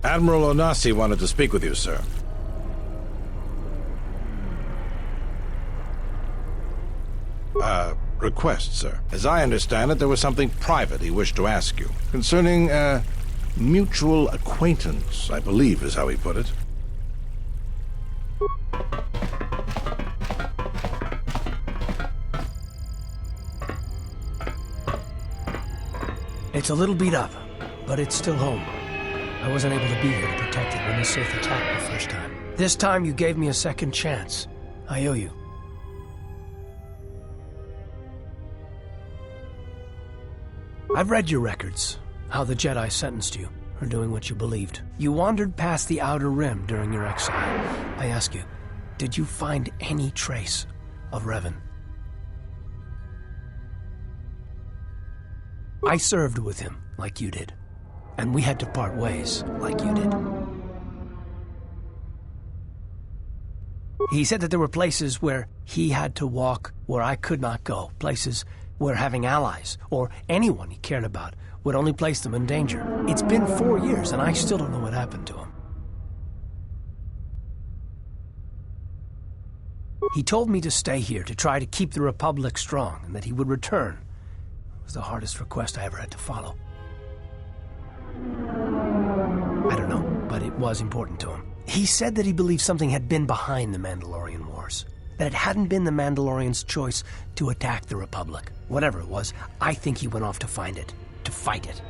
Admiral Onasi wanted to speak with you, sir. Request, sir. As I understand it, there was something private he wished to ask you. Concerning, mutual acquaintance, I believe is how he put it. It's a little beat up, but it's still home. I wasn't able to be here to protect it when the Sith attacked the first time. This time you gave me a second chance. I owe you. I've read your records, how the Jedi sentenced you for doing what you believed. You wandered past the Outer Rim during your exile. I ask you, did you find any trace of Revan? I served with him like you did, and we had to part ways like you did. He said that there were places where he had to walk where I could not go, places where having allies, or anyone he cared about, would only place them in danger. It's been 4 years, and I still don't know what happened to him. He told me to stay here, to try to keep the Republic strong, and that he would return. It was the hardest request I ever had to follow. I don't know, but it was important to him. He said that he believed something had been behind the Mandalorian Wars, that it hadn't been the Mandalorians' choice to attack the Republic. Whatever it was, I think he went off to find it, to fight it.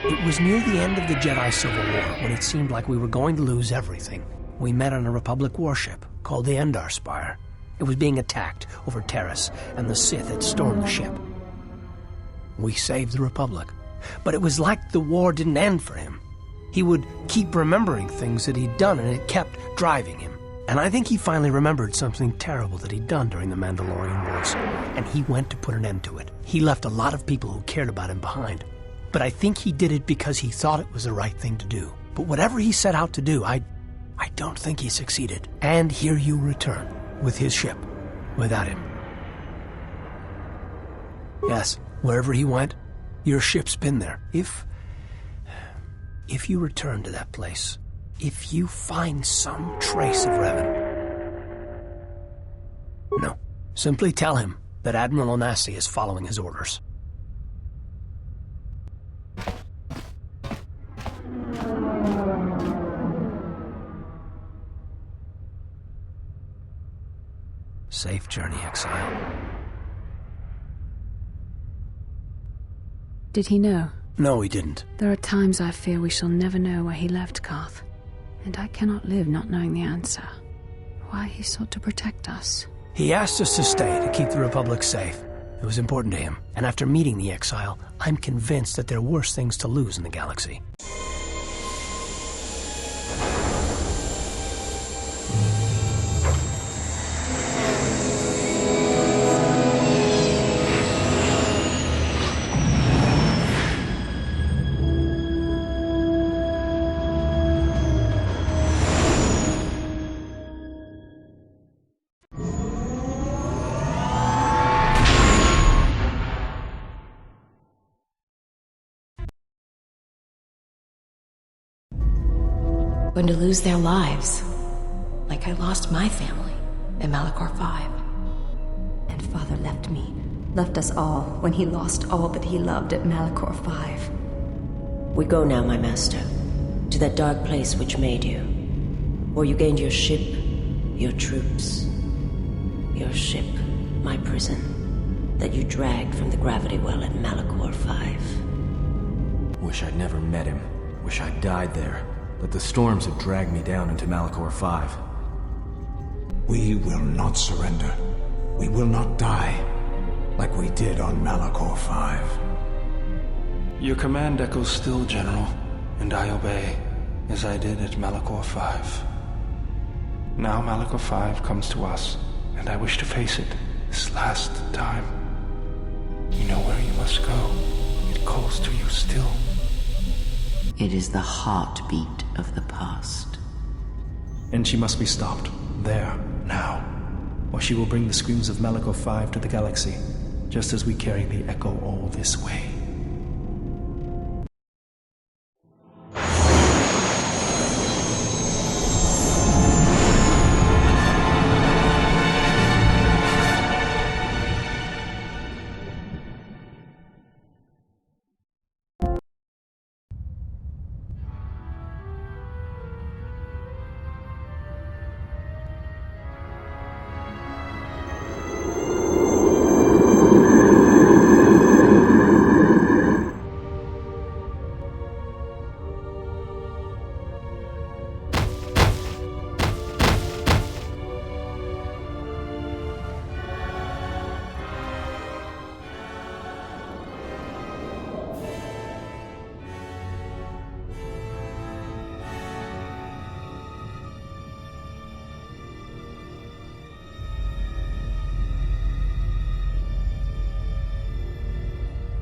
It was near the end of the Jedi Civil War, when it seemed like we were going to lose everything. We met on a Republic warship called the Endar Spire. It was being attacked over Terrace, and the Sith had stormed the ship. We saved the Republic, but it was like the war didn't end for him. He would keep remembering things that he'd done, and it kept driving him. And I think he finally remembered something terrible that he'd done during the Mandalorian Wars, and he went to put an end to it. He left a lot of people who cared about him behind. But I think he did it because he thought it was the right thing to do. But whatever he set out to do, I don't think he succeeded. And here you return, with his ship, without him. Yes, wherever he went, your ship's been there. If you return to that place, if you find some trace of Revan, no, simply tell him that Admiral Onasi is following his orders. Safe journey, Exile. Did he know? No, he didn't. There are times I fear we shall never know where he left Karth, and I cannot live not knowing the answer. Why he sought to protect us. He asked us to stay to keep the Republic safe. It was important to him, and after meeting the Exile, I'm convinced that there are worse things to lose in the galaxy. Going to lose their lives, like I lost my family in Malachor 5. And Father left us all when he lost all that he loved at Malachor 5. We go now, my master, to that dark place which made you, where you gained your ship, your troops, your ship, my prison, that you dragged from the gravity well at Malachor 5. Wish I'd never met him. Wish I'd died there. that the storms had dragged me down into Malachor 5. We will not surrender. We will not die, like we did on Malachor 5. Your command echoes still, General, and I obey, as I did at Malachor 5. Now Malachor 5 comes to us, and I wish to face it this last time. You know where you must go. It calls to you still. It is the heartbeat of the past. And she must be stopped, there, now, or she will bring the screams of Malachor 5 to the galaxy, just as we carry the echo all this way.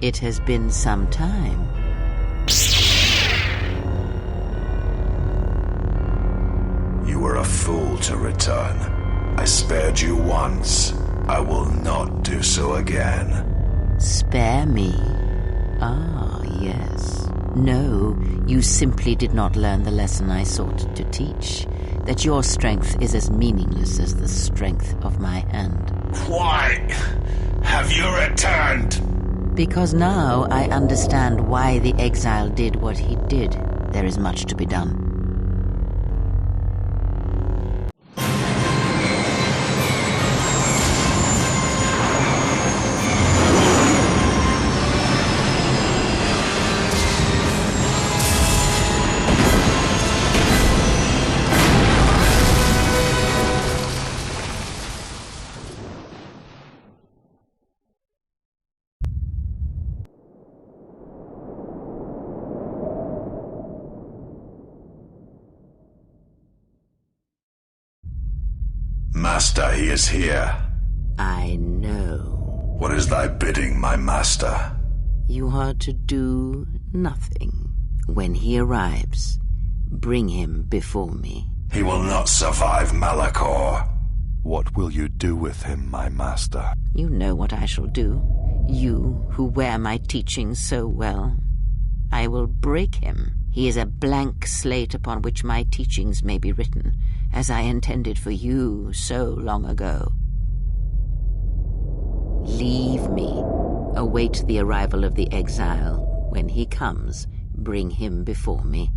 It has been some time. You were a fool to return. I spared you once. I will not do so again. Spare me? Ah, yes. No, you simply did not learn the lesson I sought to teach. That your strength is as meaningless as the strength of my hand. Why have you returned? Because now I understand why the exile did what he did. There is much to be done. Master, he is here. I know. What is thy bidding, my master? You are to do nothing. When he arrives, bring him before me. He will not survive Malachor. What will you do with him, my master? You know what I shall do. You, who wear my teachings so well. I will break him. He is a blank slate upon which my teachings may be written, as I intended for you so long ago. Leave me. Await the arrival of the exile. When he comes, bring him before me.